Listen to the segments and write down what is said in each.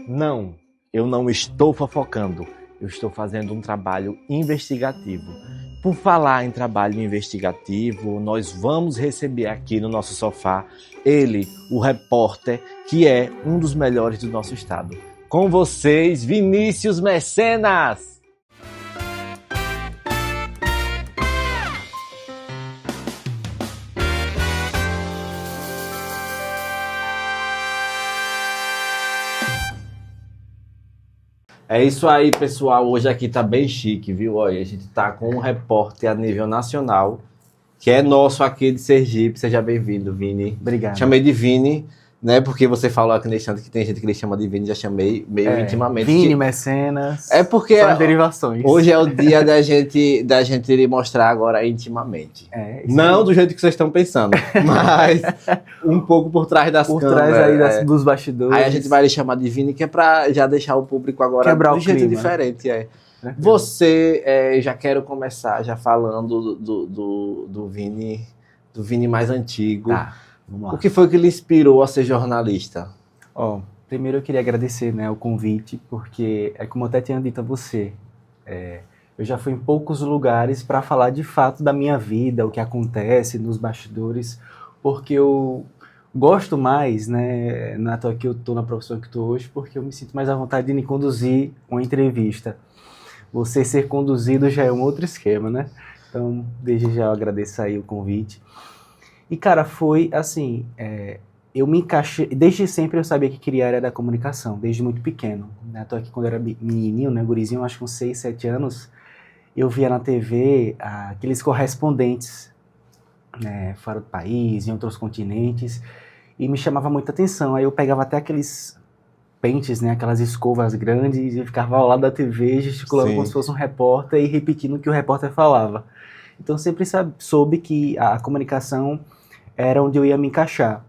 Não, eu não estou fofocando, eu estou fazendo um trabalho investigativo. Por falar em trabalho investigativo, nós vamos receber aqui no nosso sofá ele, o repórter, que é um dos melhores do nosso estado. Com vocês, Vinícius Mecenas! É isso aí, pessoal. Hoje aqui tá bem chique, viu? Olha, a gente tá com um repórter a nível nacional, que é nosso aqui de Sergipe. Seja bem-vindo, Vini. Obrigado. Chamei de Vini, né? Porque você falou aqui nesse instante que tem gente que ele chama de Vini, já chamei meio intimamente. Vini, Mecenas. É porque são as derivações. Hoje é o dia da gente lhe mostrar agora intimamente. Não do jeito que vocês estão pensando, mas um pouco por trás das câmeras. Por trás aí dos bastidores. Aí a gente vai lhe chamar de Vini, que é pra já deixar o público agora quebrar de um jeito clima, diferente. Você, já quero começar já falando do Vini mais antigo. Tá, vamos lá. O que foi que lhe inspirou a ser jornalista? Primeiro eu queria agradecer, né, o convite, porque é como eu até tinha dito a você, eu já fui em poucos lugares para falar de fato da minha vida, o que acontece nos bastidores, porque eu gosto mais, né, na toa que eu estou na profissão que estou hoje, porque eu me sinto mais à vontade de me conduzir uma entrevista. Você ser conduzido já é um outro esquema, né? Então, desde já eu agradeço aí o convite. E, cara, foi assim, eu me encaixei, desde sempre eu sabia que queria a área da comunicação, desde muito pequeno. Né? Tô aqui quando eu era menininho, né, gurizinho, acho que uns 6, 7 anos, eu via na TV aqueles correspondentes, né, fora do país, em outros continentes, e me chamava muita atenção. Aí eu pegava até aqueles pentes, né, aquelas escovas grandes, e ficava ao lado da TV, gesticulando como se fosse um repórter e repetindo o que o repórter falava. Então eu sempre soube que a comunicação era onde eu ia me encaixar.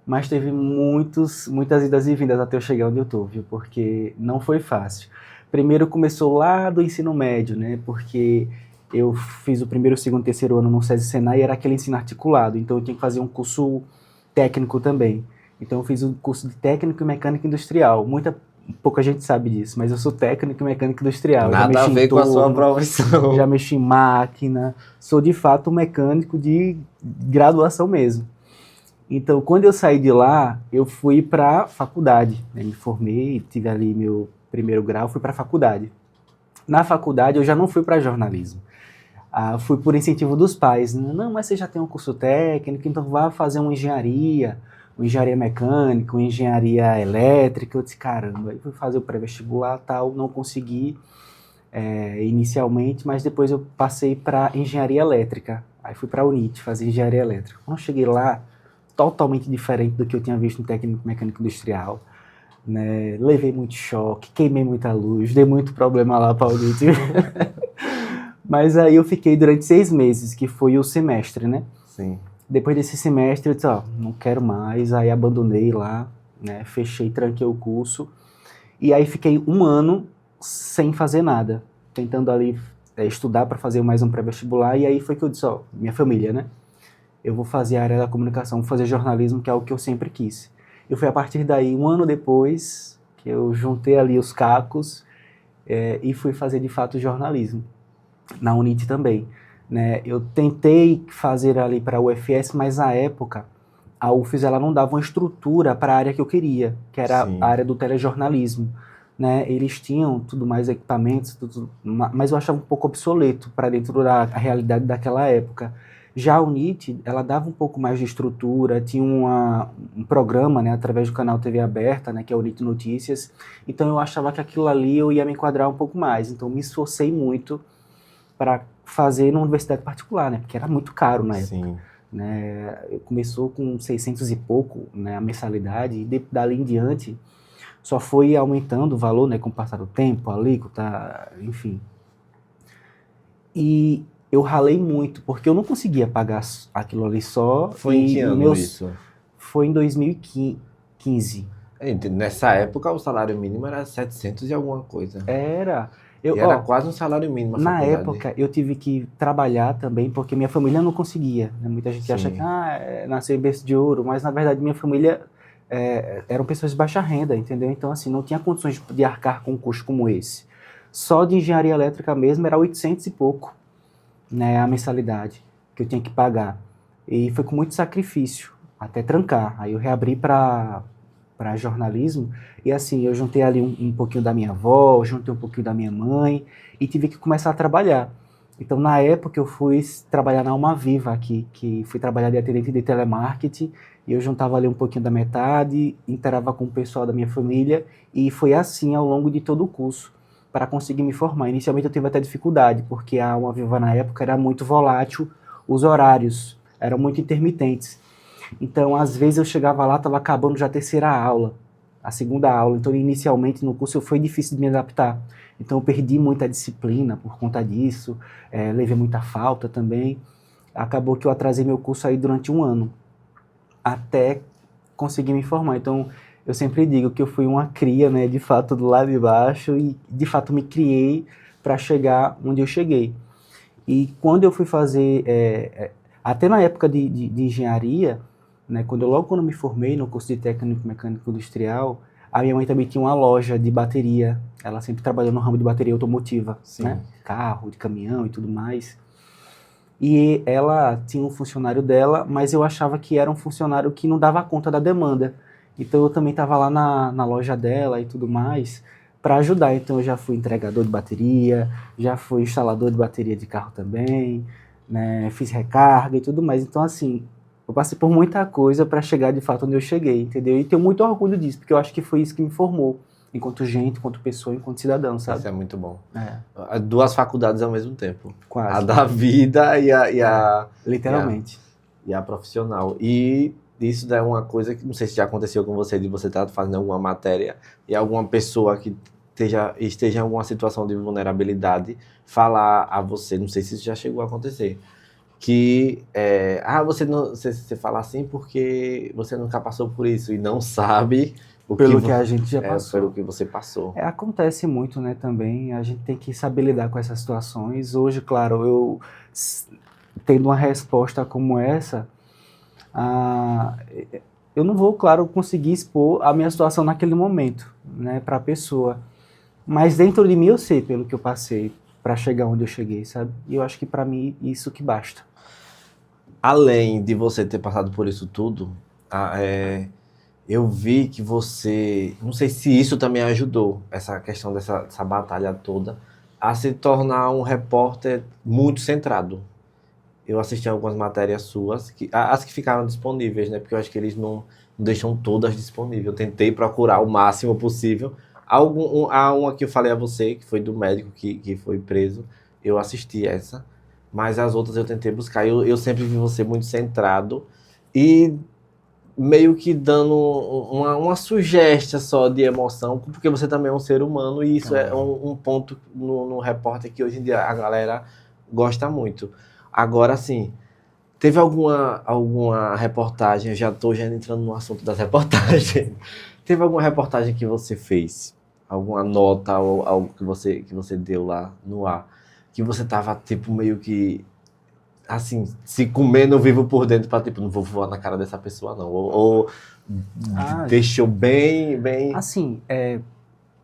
Mas teve muitas idas e vindas até eu chegar onde eu tô, viu? Porque não foi fácil. Primeiro começou lá do ensino médio, né? Porque eu fiz o primeiro, segundo, terceiro ano no SESI Senai e era aquele ensino articulado. Então eu tinha que fazer um curso técnico também. Então eu fiz um curso de técnico e mecânica industrial. Pouca gente sabe disso, mas eu sou técnico e mecânico industrial. Nada a ver com a sua profissão. Já mexi em máquina. Sou de fato um mecânico de graduação mesmo. Então, quando eu saí de lá, eu fui para faculdade, né? Me formei, tive ali meu primeiro grau, fui para faculdade. Na faculdade, eu já não fui para jornalismo. Fui por incentivo dos pais. Não, mas você já tem um curso técnico, então vá fazer uma engenharia mecânica, uma engenharia elétrica. Eu disse, caramba, aí fui fazer o pré-vestibular tal, não consegui inicialmente, mas depois eu passei para engenharia elétrica. Aí fui para a UNIT fazer engenharia elétrica. Quando eu cheguei lá, totalmente diferente do que eu tinha visto no técnico mecânico industrial, né? Levei muito choque, queimei muita luz, dei muito problema lá para o audito. Mas aí eu fiquei durante 6 meses, que foi o semestre, né? Sim. Depois desse semestre eu disse, não quero mais, aí abandonei lá, né? Fechei, tranquei o curso, e aí fiquei 1 ano sem fazer nada, tentando ali estudar para fazer mais um pré-vestibular, e aí foi que eu disse, minha família, né? Eu vou fazer a área da comunicação, vou fazer jornalismo, que é algo que eu sempre quis. E foi a partir daí, 1 ano depois, que eu juntei ali os cacos e fui fazer, de fato, jornalismo. Na UNIT também. Né? Eu tentei fazer ali para a UFS, mas na época, a UFES ela não dava uma estrutura para a área que eu queria, que era a área do telejornalismo. Né? Eles tinham tudo mais equipamentos, mas eu achava um pouco obsoleto para dentro da realidade daquela época. Já a UNIT, ela dava um pouco mais de estrutura, tinha um programa, né, através do canal TV Aberta, né, que é a UNIT Notícias, então eu achava que aquilo ali eu ia me enquadrar um pouco mais, então me esforcei muito para fazer numa universidade particular, né, porque era muito caro na época. Né, começou com 600 e pouco, né, a mensalidade, e dali em diante só foi aumentando o valor, né, com o passar do tempo, a alíquota, enfim. E eu ralei muito, porque eu não conseguia pagar aquilo ali só. Foi em que ano isso? Foi em 2015. Nessa época, o salário mínimo era 700 e alguma coisa. Era. Era quase um salário mínimo. Na época, eu tive que trabalhar também, porque minha família não conseguia. Né? Muita gente acha que nasceu em berço de ouro, mas na verdade minha família eram pessoas de baixa renda, entendeu? Então, assim, não tinha condições de arcar com um custo como esse. Só de engenharia elétrica mesmo era 800 e pouco, né, a mensalidade que eu tinha que pagar. E foi com muito sacrifício, até trancar. Aí eu reabri para jornalismo, e assim, eu juntei ali um pouquinho da minha avó, juntei um pouquinho da minha mãe, e tive que começar a trabalhar. Então, na época, eu fui trabalhar na Alma Viva aqui, que fui trabalhar de atendente de telemarketing, e eu juntava ali um pouquinho da metade, interava com o pessoal da minha família, e foi assim ao longo de todo o curso, para conseguir me formar. Inicialmente eu tive até dificuldade, porque a Alma Viva na época era muito volátil, os horários eram muito intermitentes. Então, às vezes eu chegava lá, estava acabando já a terceira aula, a segunda aula. Então, inicialmente no curso foi difícil de me adaptar. Então, eu perdi muita disciplina por conta disso, levei muita falta também. Acabou que eu atrasei meu curso aí durante um ano, até conseguir me formar. Então, eu sempre digo que eu fui uma cria, né, de fato, do lado de baixo, e de fato me criei para chegar onde eu cheguei. E quando eu fui fazer, até na época de engenharia, né, logo quando eu me formei no curso de técnico mecânico industrial, a minha mãe também tinha uma loja de bateria. Ela sempre trabalhou no ramo de bateria automotiva, né? Carro, de caminhão e tudo mais. E ela tinha um funcionário dela, mas eu achava que era um funcionário que não dava conta da demanda. Então eu também estava lá na loja dela e tudo mais para ajudar. Então eu já fui entregador de bateria, já fui instalador de bateria de carro também, né? Fiz recarga e tudo mais. Então assim, eu passei por muita coisa para chegar de fato onde eu cheguei, entendeu? E tenho muito orgulho disso, porque eu acho que foi isso que me formou, enquanto gente, enquanto pessoa, enquanto cidadão, sabe? Isso é muito bom. Duas faculdades ao mesmo tempo. Quase. A da vida e a literalmente. E a profissional. E isso é uma coisa que não sei se já aconteceu com você, de você estar fazendo alguma matéria e alguma pessoa que esteja em alguma situação de vulnerabilidade falar a você, não sei se isso já chegou a acontecer, que você fala assim porque você nunca passou por isso e não sabe pelo que a gente já passou. Pelo que você passou. Acontece muito, né, também. A gente tem que saber lidar com essas situações. Hoje, claro, eu tendo uma resposta como essa, eu não vou, claro, conseguir expor a minha situação naquele momento, né, para a pessoa. Mas dentro de mim eu sei pelo que eu passei para chegar onde eu cheguei, sabe? E eu acho que para mim isso que basta. Além de você ter passado por isso tudo, eu vi que você, não sei se isso também ajudou, essa questão dessa batalha toda, a se tornar um repórter muito centrado. Eu assisti algumas matérias suas, as que ficaram disponíveis, né? Porque eu acho que eles não deixam todas disponíveis. Eu tentei procurar o máximo possível. Há uma que eu falei a você, que foi do médico que foi preso. Eu assisti essa, mas as outras eu tentei buscar. Eu sempre vi você muito centrado e meio que dando uma sugestão só de emoção, porque você também é um ser humano e isso é um ponto no repórter que hoje em dia a galera gosta muito. Agora, assim, teve alguma reportagem, eu já estou entrando no assunto das reportagens, teve alguma reportagem que você fez, alguma nota ou algo que você deu lá no ar, que você tava, tipo, meio que, assim, se comendo vivo por dentro para, tipo, não vou voar na cara dessa pessoa, não, ou deixou bem... Assim,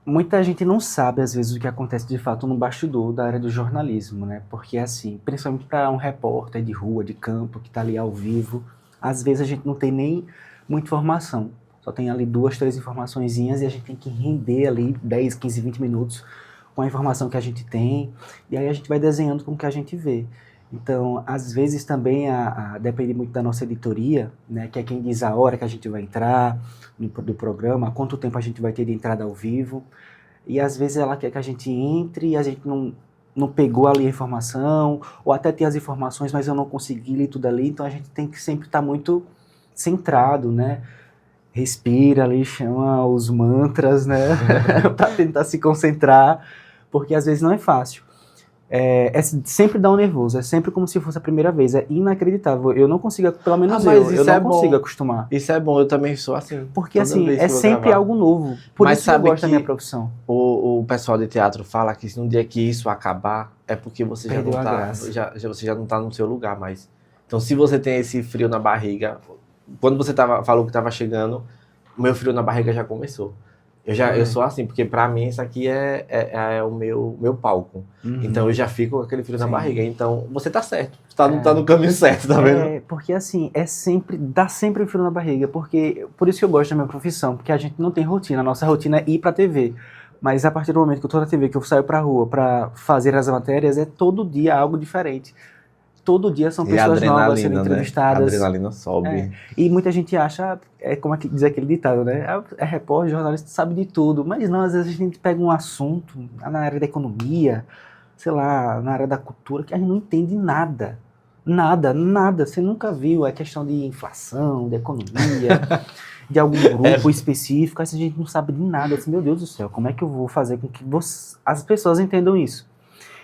muita gente não sabe, às vezes, o que acontece de fato no bastidor da área do jornalismo, né? Porque, assim, principalmente para um repórter de rua, de campo, que está ali ao vivo, às vezes a gente não tem nem muita informação. Só tem ali 2, 3 informaçõezinhas e a gente tem que render ali 10, 15, 20 minutos com a informação que a gente tem. E aí a gente vai desenhando com o que a gente vê. Então, às vezes também depende muito da nossa editoria, né, que é quem diz a hora que a gente vai entrar do programa, quanto tempo a gente vai ter de entrada ao vivo. E às vezes ela quer que a gente entre e a gente não pegou ali a informação, ou até tem as informações, mas eu não consegui ler tudo ali. Então a gente tem que sempre estar muito centrado, né? Respira ali, chama os mantras, né? Para tentar se concentrar, porque às vezes não é fácil. Sempre dá um nervoso, é sempre como se fosse a primeira vez, é inacreditável, eu não consigo, pelo menos eu não consigo acostumar. Isso é bom, eu também sou assim. Porque assim, é sempre algo novo, por isso que eu gosto da minha profissão. O pessoal de teatro fala que no dia que isso acabar, é porque você você já não tá no seu lugar mais. Então se você tem esse frio na barriga, quando você falou que estava chegando, o meu frio na barriga já começou. Eu sou assim, porque pra mim isso aqui é o meu palco. Uhum. Então eu já fico com aquele frio na Sim. barriga. Então você tá certo. Tá no caminho certo, tá vendo? Porque assim, dá sempre frio na barriga, porque por isso que eu gosto da minha profissão, porque a gente não tem rotina, a nossa rotina é ir pra TV. Mas a partir do momento que eu tô na TV, que eu saio pra rua pra fazer as matérias, é todo dia algo diferente. Todo dia são E a pessoas novas sendo adrenalina, né? A entrevistadas. adrenalina sobe. E muita gente acha, como diz aquele ditado, né? É repórter, jornalista, sabe de tudo. Mas não, às vezes a gente pega um assunto na área da economia, sei lá, na área da cultura, que a gente não entende nada. Nada, nada. Você nunca viu a questão de inflação, de economia, de algum grupo específico. Aí a gente não sabe de nada. Assim, meu Deus do céu, como é que eu vou fazer com que as pessoas entendam isso?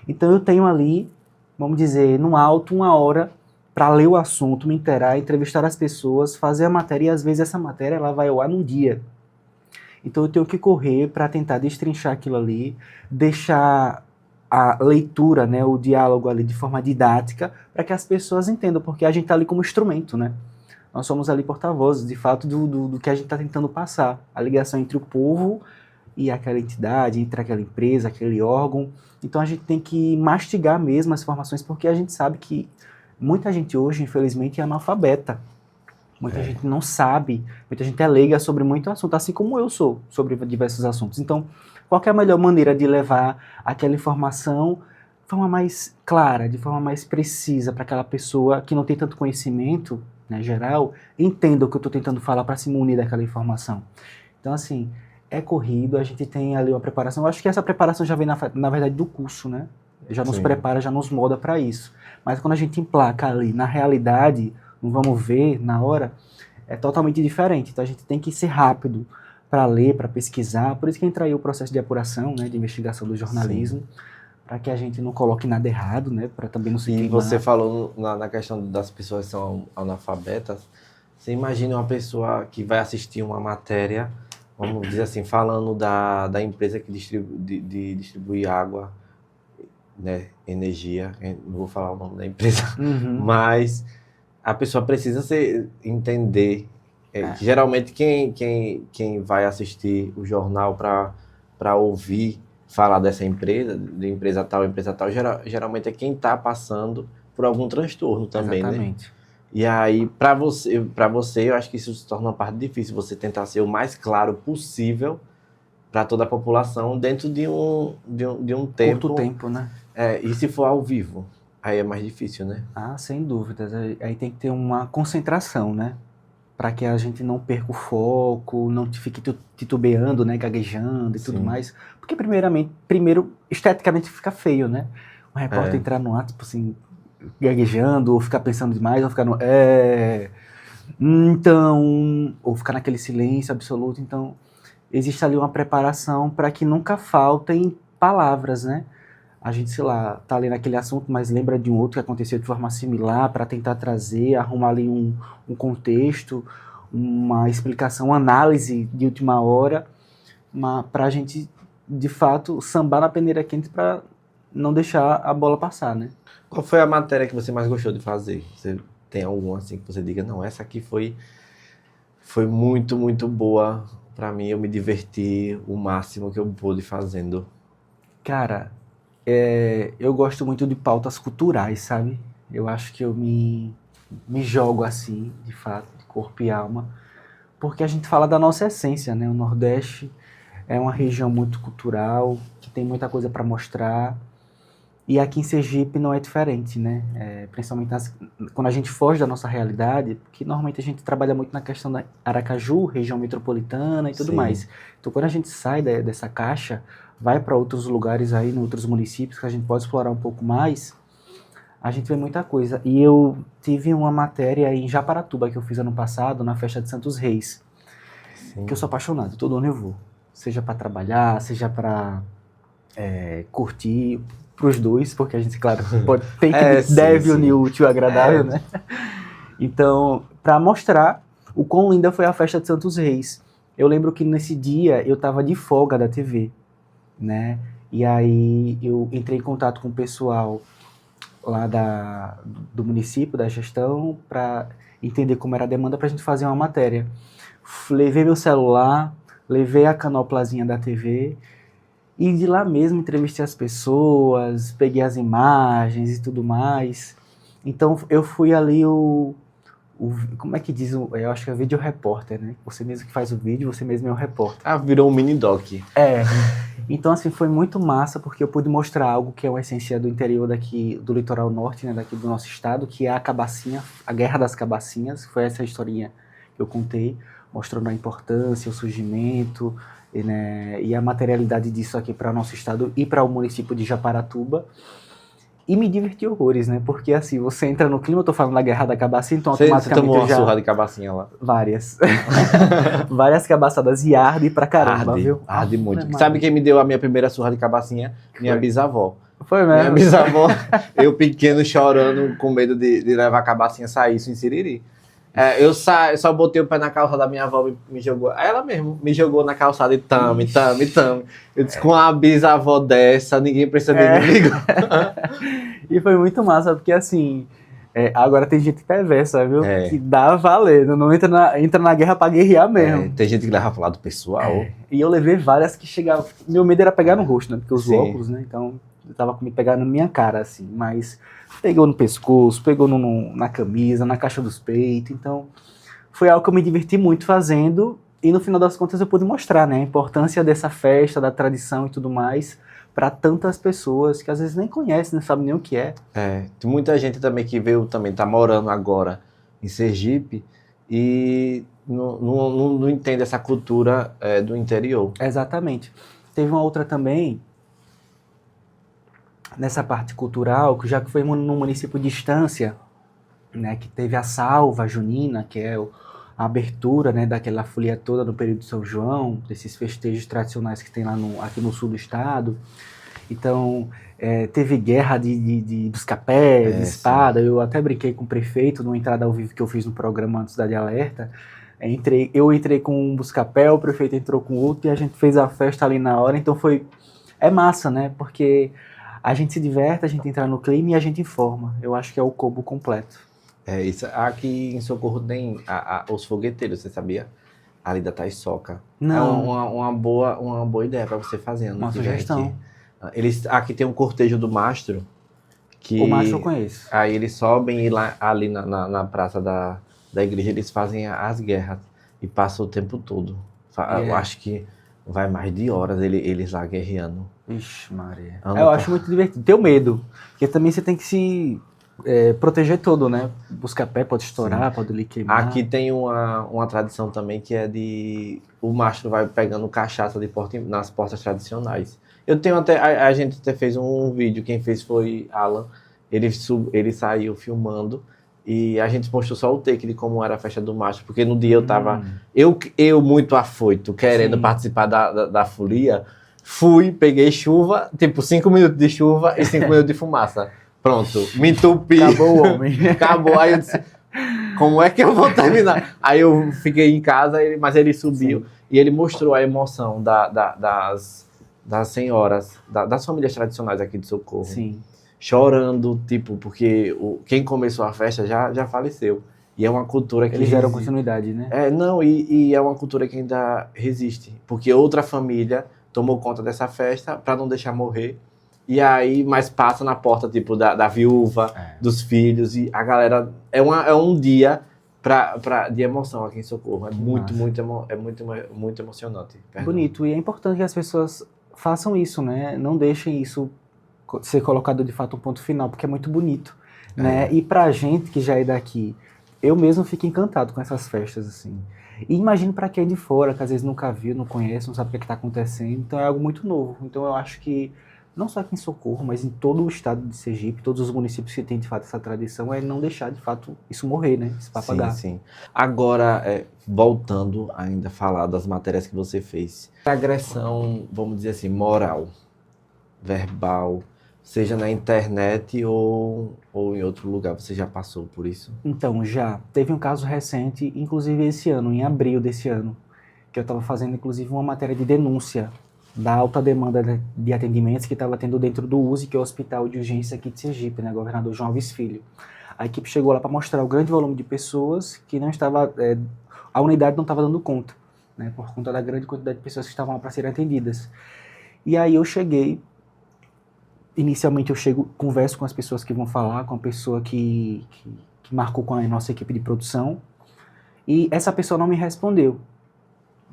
Então eu tenho ali, vamos dizer, no alto, 1 hora para ler o assunto, me inteirar, entrevistar as pessoas, fazer a matéria, e às vezes essa matéria ela vai ao ar num dia. Então eu tenho que correr para tentar destrinchar aquilo ali, deixar a leitura, né, o diálogo ali de forma didática, para que as pessoas entendam, porque a gente está ali como instrumento, né? Nós somos ali porta-vozes, de fato, do que a gente está tentando passar. A ligação entre o povo e aquela entidade, entre aquela empresa, aquele órgão. Então a gente tem que mastigar mesmo as informações, porque a gente sabe que muita gente hoje, infelizmente, é analfabeta. Muita gente não sabe, muita gente é leiga sobre muito assunto, assim como eu sou, sobre diversos assuntos. Então, qual que é a melhor maneira de levar aquela informação de forma mais clara, de forma mais precisa, para aquela pessoa que não tem tanto conhecimento, né, geral, entenda o que eu estou tentando falar para se munir daquela informação. Então, assim, é corrido, a gente tem ali uma preparação. Eu acho que essa preparação já vem, na verdade, do curso, né? Já nos prepara, já nos molda para isso. Mas quando a gente emplaca ali na realidade, não vamos ver na hora, é totalmente diferente. Então a gente tem que ser rápido para ler, para pesquisar. Por isso que entra aí o processo de apuração, né, de investigação do jornalismo, para que a gente não coloque nada errado, né, para também não se queimar. E você falou na questão das pessoas que são analfabetas. Você imagina uma pessoa que vai assistir uma matéria, vamos dizer assim, falando da empresa que distribui água, né, energia, não vou falar o nome da empresa, mas a pessoa precisa entender. Que geralmente quem vai assistir o jornal para ouvir falar dessa empresa, de empresa tal, geralmente é quem está passando por algum transtorno também, Exatamente. Né? E aí, para você, eu acho que isso se torna uma parte difícil, você tentar ser o mais claro possível para toda a população dentro de um tempo. Curto tempo, né? E se for ao vivo, aí é mais difícil, né? Ah, sem dúvidas. Aí tem que ter uma concentração, né? Para que a gente não perca o foco, não fique titubeando, né? Gaguejando e tudo mais. Porque, primeiro, esteticamente fica feio, né? Um repórter entrar no ar, tipo assim, gaguejando, ou ficar pensando demais, ou ficar no... Então... Ou ficar naquele silêncio absoluto. Então, existe ali uma preparação para que nunca faltem palavras, né? A gente, sei lá, tá lendo aquele assunto, mas lembra de um outro que aconteceu de forma similar, para tentar trazer, arrumar ali um contexto, uma explicação, uma análise de última hora, para a gente, de fato, sambar na peneira quente para não deixar a bola passar, né? Qual foi a matéria que você mais gostou de fazer? Você tem alguma assim que você diga, não, essa aqui foi muito, muito boa para mim, eu me diverti o máximo que eu pude fazendo? Cara... eu gosto muito de pautas culturais, sabe? Eu acho que eu me jogo assim, de fato, de corpo e alma, porque a gente fala da nossa essência, né? O Nordeste é uma região muito cultural, que tem muita coisa para mostrar, e aqui em Sergipe não é diferente, né? Principalmente quando a gente foge da nossa realidade, porque normalmente a gente trabalha muito na questão da Aracaju, região metropolitana e tudo mais. Então quando a gente sai dessa caixa, vai para outros lugares aí, em outros municípios, que a gente pode explorar um pouco mais, a gente vê muita coisa. E eu tive uma matéria em Japaratuba, que eu fiz ano passado, na festa de Santos Reis, que eu sou apaixonado, todo ano eu vou. Seja para trabalhar, seja para curtir, pros dois, porque a gente, claro, deve unir o útil ao agradável, né? Então, para mostrar o quão linda foi a festa de Santos Reis. Eu lembro que nesse dia eu tava de folga da TV, né? E aí eu entrei em contato com o pessoal lá do município, da gestão, para entender como era a demanda para a gente fazer uma matéria. levei meu celular, levei a canoplazinha da TV e de lá mesmo entrevistei as pessoas, peguei as imagens e tudo mais. Então eu fui ali como é que diz? Eu acho que é vídeo repórter, né? Você mesmo que faz o vídeo, você mesmo é o repórter. Ah, virou um mini doc. É. Então, assim, foi muito massa, porque eu pude mostrar algo que é uma essência do interior daqui, do litoral norte, né, daqui do nosso estado, que é a cabacinha, a Guerra das Cabacinhas, foi essa historinha que eu contei, mostrando a importância, o surgimento, e a materialidade disso aqui para o nosso estado e para o município de Japaratuba. E me diverti horrores, né? Porque assim, você entra no clima, eu tô falando da Guerra da Cabacinha, então Você automaticamente tomou uma já... surra de cabacinha lá? Várias. Várias cabaçadas e arde pra caramba, viu? Arde muito. Sabe quem me deu a minha primeira surra de cabacinha? Minha bisavó. Foi mesmo? Minha bisavó, eu pequeno chorando, com medo de levar a cabacinha sair isso em Siriri. Eu só botei o pé na calça da minha avó e me jogou. Ela mesmo me jogou na calçada e tame. Eu disse, com a bisavó dessa, ninguém precisa de mim. E foi muito massa, porque assim, agora tem gente perversa, viu? Que dá valendo, não entra na guerra pra guerrear mesmo. Tem gente que leva pro lado pessoal. E eu levei várias que chegavam. Meu medo era pegar no rosto, né? Porque eu uso óculos, né? Então eu tava com me pegar na minha cara, assim, mas pegou no pescoço, pegou na camisa, na caixa dos peitos, então foi algo que eu me diverti muito fazendo e no final das contas eu pude mostrar, né, a importância dessa festa, da tradição e tudo mais para tantas pessoas que às vezes nem conhecem, não sabem nem o que é. Tem muita gente também que veio também, tá morando agora em Sergipe e não entende essa cultura do interior. Exatamente. Teve uma outra também nessa parte cultural, já que foi no município de Estância, né, que teve a salva junina, que é a abertura, né, daquela folia toda no período de São João, desses festejos tradicionais que tem lá aqui no sul do estado. Então, teve guerra de busca-pé, de espada. Sim. Eu até brinquei com o prefeito numa entrada ao vivo que eu fiz no programa Cidade Alerta. Eu entrei com um busca-pé, o prefeito entrou com outro e a gente fez a festa ali na hora. Então é massa, né, porque a gente se diverte, a gente entra no clima e a gente informa. Eu acho que é o combo completo. Isso. Aqui em Socorro tem os fogueteiros, você sabia? Ali da Taiçoca. Não. É uma boa ideia para você fazer. Uma sugestão. Aqui tem um cortejo do mastro. O mastro eu conheço. Aí eles sobem e ali na praça da igreja eles fazem as guerras. E passam o tempo todo. Eu acho que vai mais de horas eles lá guerreando. Ixi, Maria. Eu acho muito divertido. Tenho medo. Porque também você tem que se proteger todo, né? Busca-pé pode estourar, Sim. Pode lhe queimar. Aqui tem uma tradição também que é de... O mastro vai pegando cachaça nas portas tradicionais. Eu tenho até... A gente até fez um vídeo. Quem fez foi Alan. Ele saiu filmando. E a gente postou só o take de como era a festa do mastro. Porque no dia eu tava... Eu muito afoito, querendo Sim. participar da folia... Fui, peguei chuva, tipo 5 minutos de chuva e 5 minutos de fumaça. Pronto, me entupi. Acabou o homem. Acabou. Aí eu disse, como é que eu vou terminar? Aí eu fiquei em casa, mas ele subiu Sim. e ele mostrou a emoção das senhoras, das famílias tradicionais aqui de Socorro. Sim. Chorando, tipo, porque quem começou a festa já faleceu. E é uma cultura que... Eles deram continuidade, né? E é uma cultura que ainda resiste. Porque outra família... tomou conta dessa festa para não deixar morrer. E aí, mas passa na porta, tipo, da viúva, dos filhos. E a galera... É um dia de emoção aqui em Socorro. É muito emocionante. Perdão. Bonito. E é importante que as pessoas façam isso, né? Não deixem isso ser colocado, de fato, um ponto final, porque é muito bonito. Né? E pra gente que já é daqui, eu mesmo fico encantado com essas festas, assim. E imagino para quem é de fora, que às vezes nunca viu, não conhece, não sabe o que está acontecendo. Então é algo muito novo. Então eu acho que, não só aqui em Socorro, mas em todo o estado de Sergipe, todos os municípios que têm de fato essa tradição, é não deixar de fato isso morrer, né? Se papagar. Sim. Agora, voltando ainda a falar das matérias que você fez. Agressão, vamos dizer assim, moral, verbal, seja na internet ou em outro lugar, você já passou por isso? Então, já. Teve um caso recente, inclusive esse ano, em abril desse ano, que eu estava fazendo, inclusive, uma matéria de denúncia da alta demanda de atendimentos que estava tendo dentro do USE, que é o Hospital de Urgência aqui de Sergipe, né, governador João Alves Filho. A equipe chegou lá para mostrar o grande volume de pessoas que não estava a unidade não estava dando conta, né, por conta da grande quantidade de pessoas que estavam lá para serem atendidas. E aí eu cheguei, inicialmente eu chego, converso com as pessoas que vão falar, com a pessoa que marcou com a nossa equipe de produção, e essa pessoa não me respondeu.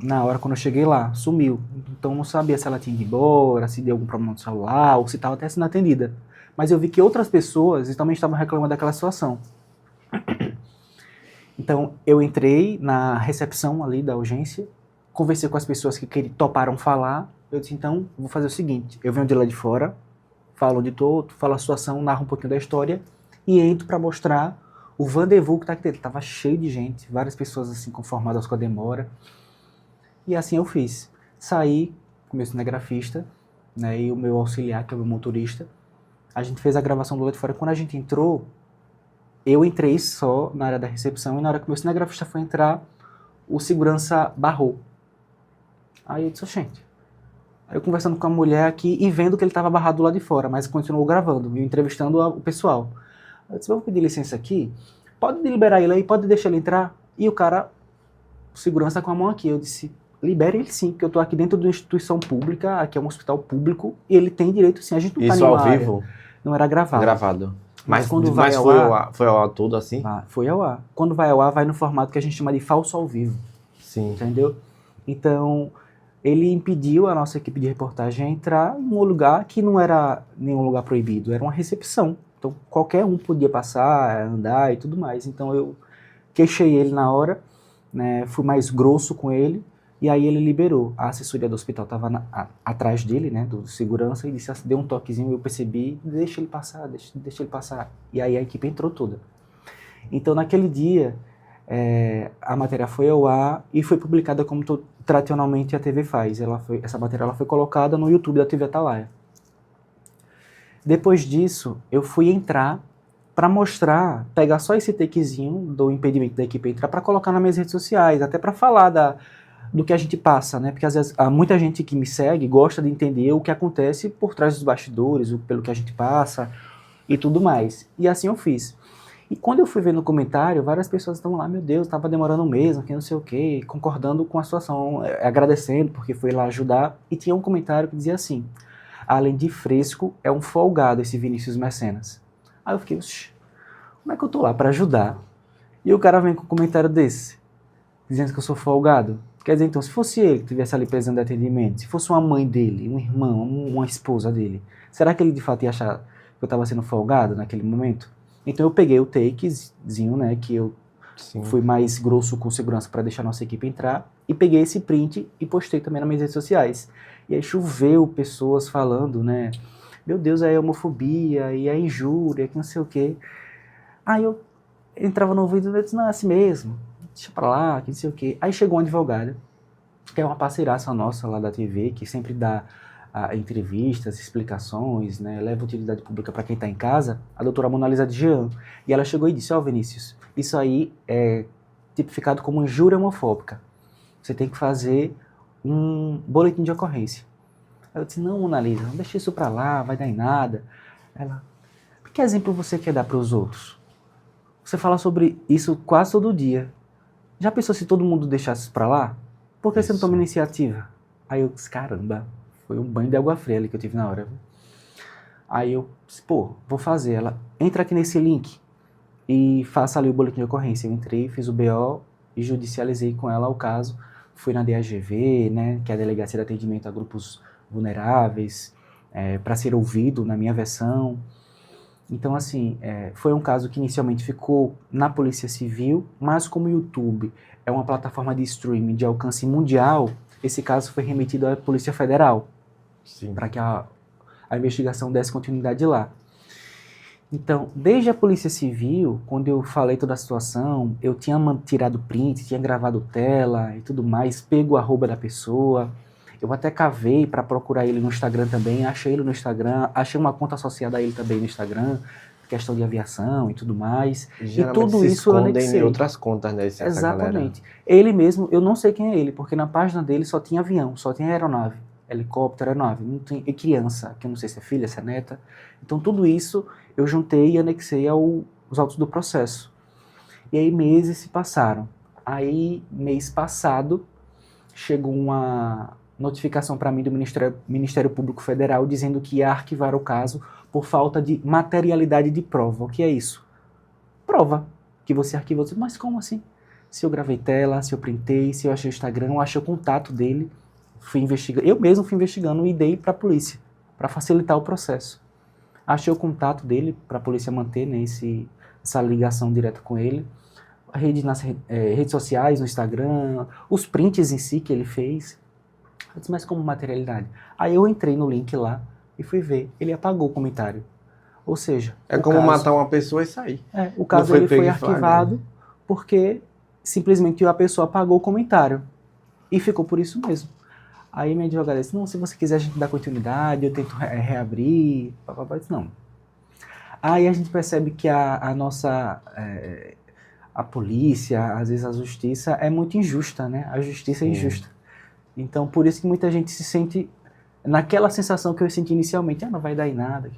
Na hora, quando eu cheguei lá, sumiu. Então, não sabia se ela tinha ido embora, se deu algum problema no celular, ou se estava até sendo atendida. Mas eu vi que outras pessoas também estavam reclamando daquela situação. Então, eu entrei na recepção ali da urgência, conversei com as pessoas que toparam falar. Eu disse, então, vou fazer o seguinte, eu venho de lá de fora, falo onde estou, falo a situação, narro um pouquinho da história, e entro para mostrar o rendezvous que está aqui dentro. Estava cheio de gente, várias pessoas assim conformadas com a demora. E assim eu fiz. Saí com o meu cinegrafista, né, e o meu auxiliar, que é o meu motorista. A gente fez a gravação do lado de fora. Quando a gente entrou, eu entrei só na área da recepção, e na hora que o meu cinegrafista foi entrar, o segurança barrou. Aí eu disse, gente. Aí eu conversando com a mulher aqui e vendo que ele estava barrado do lado de fora, mas continuou gravando, e entrevistando o pessoal. Eu disse, vamos pedir licença aqui? Pode liberar ele aí, pode deixar ele entrar? E o cara, o segurança com a mão aqui. Eu disse, libere ele sim, porque eu tô aqui dentro de uma instituição pública, aqui é um hospital público, e ele tem direito sim, a gente não tá Isso ao vivo? Não era gravado. Gravado. Mas quando mas vai foi ao ar, foi ao ar tudo assim? foi ao ar. Quando vai ao ar, vai no formato que a gente chama de falso ao vivo. Sim. Entendeu? Então, ele impediu a nossa equipe de reportagem a entrar em um lugar que não era nenhum lugar proibido, era uma recepção. Então, qualquer um podia passar, andar e tudo mais. Então, eu queixei ele na hora, né, fui mais grosso com ele, e aí ele liberou. A assessoria do hospital estava atrás dele, né, do segurança, e disse, deu um toquezinho, eu percebi, deixa ele passar, deixa ele passar. E aí a equipe entrou toda. Então, naquele dia, a matéria foi ao ar e foi publicada como tradicionalmente a TV faz. Essa matéria ela foi colocada no YouTube da TV Atalaia. Depois disso, eu fui entrar para mostrar, pegar só esse takezinho do impedimento da equipe entrar para colocar nas minhas redes sociais, até para falar do que a gente passa, né? Porque às vezes muita gente que me segue gosta de entender o que acontece por trás dos bastidores, pelo que a gente passa e tudo mais. E assim eu fiz. E quando eu fui ver no comentário, várias pessoas estão lá, meu Deus, estava demorando mesmo, que não sei o quê, concordando com a situação, agradecendo porque foi lá ajudar. E tinha um comentário que dizia assim, além de fresco, é um folgado esse Vinícius Mecenas. Aí eu fiquei, como é que eu tô lá para ajudar? E o cara vem com um comentário desse, dizendo que eu sou folgado. Quer dizer, então, se fosse ele que estivesse ali presente de atendimento, se fosse uma mãe dele, um irmão, uma esposa dele, será que ele de fato ia achar que eu estava sendo folgado naquele momento? Então eu peguei o takezinho, né, que eu fui mais grosso com segurança para deixar a nossa equipe entrar, e peguei esse print e postei também nas minhas redes sociais. E aí choveu pessoas falando, né, meu Deus, é homofobia, e é injúria, que não sei o quê. Aí eu entrava no ouvido e disse, não, é assim mesmo, deixa pra lá, que não sei o quê. Aí chegou uma advogada, que é uma parceiraça nossa lá da TV, que sempre dá entrevistas, explicações, né, leva utilidade pública para quem está em casa, a doutora Mona Lisa de Jean. E ela chegou e disse, Vinícius, isso aí é tipificado como injúria homofóbica. Você tem que fazer um boletim de ocorrência. Aí eu disse, não, Mona Lisa, não deixa isso para lá, vai dar em nada. Ela, que exemplo você quer dar para os outros? Você fala sobre isso quase todo dia. Já pensou se todo mundo deixasse isso para lá? Por que você não toma iniciativa? Aí eu disse, caramba, foi um banho de água fria ali que eu tive na hora. Aí eu disse, vou fazer. Ela, entra aqui nesse link e faça ali o boletim de ocorrência. Eu entrei, fiz o BO e judicializei com ela o caso. Fui na DAGV, né, que é a Delegacia de Atendimento a Grupos Vulneráveis, para ser ouvido na minha versão. Então, assim, foi um caso que inicialmente ficou na Polícia Civil, mas como o YouTube é uma plataforma de streaming de alcance mundial, esse caso foi remetido à Polícia Federal, para que a investigação desse continuidade lá. Então, desde a Polícia Civil, quando eu falei toda a situação, eu tinha tirado print, tinha gravado tela e tudo mais, pego o arroba da pessoa. Eu até cavei para procurar ele no Instagram também, achei ele no Instagram, achei uma conta associada a ele também no Instagram, questão de aviação e tudo mais. Geralmente e tudo isso eu anexei em outras contas, né? Exatamente. Ele mesmo, eu não sei quem é ele, porque na página dele só tinha avião, só tinha aeronave, helicóptero, aeronave, não tem, e criança, que eu não sei se é filha, se é neta. Então tudo isso eu juntei e anexei aos autos do processo. E aí meses se passaram. Aí, mês passado, chegou uma notificação para mim do Ministério Público Federal dizendo que ia arquivar o caso por falta de materialidade de prova. O que é isso? Prova que você arquivou. Mas como assim? Se eu gravei tela, se eu printei, se eu achei o Instagram, eu achei o contato dele, eu mesmo fui investigando e dei para a polícia, para facilitar o processo. Achei o contato dele para a polícia manter, né, essa ligação direta com ele. Nas redes sociais, no Instagram, os prints em si que ele fez. Eu disse, mas como materialidade? Aí eu entrei no link lá e fui ver. Ele apagou o comentário. Ou seja... É como matar uma pessoa e sair. O caso ele foi arquivado porque simplesmente a pessoa apagou o comentário. E ficou por isso mesmo. Aí minha advogada disse, não, se você quiser a gente dá continuidade, eu tento reabrir. Papai disse, não. Aí a gente percebe que a nossa... a polícia, às vezes a justiça é muito injusta, né? A justiça é injusta. Então, por isso que muita gente se sente naquela sensação que eu senti inicialmente, não vai dar em nada.